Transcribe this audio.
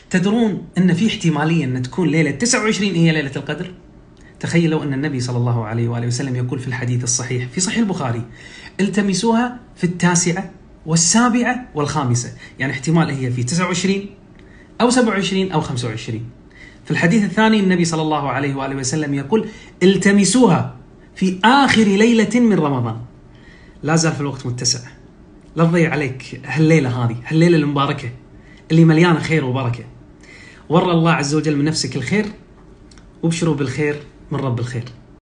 تدرون أن في احتمالية أن تكون ليلة 29 هي ليلة القدر؟ تخيلوا أن النبي صلى الله عليه وآله وسلم يقول في الحديث الصحيح في صحيح البخاري: التمسوها في 9 و7 و5. يعني احتمال هي في 29 أو 27 أو 25. في الحديث الثاني النبي صلى الله عليه وآله وسلم يقول: التمسوها في آخر ليلة من رمضان. لا زال في الوقت متسع، لا تضيع عليك هالليلة هذه، هالليلة المباركة اللي مليانة خير وبركة. ورى الله عز وجل من نفسك الخير، وابشروا بالخير من رب الخير.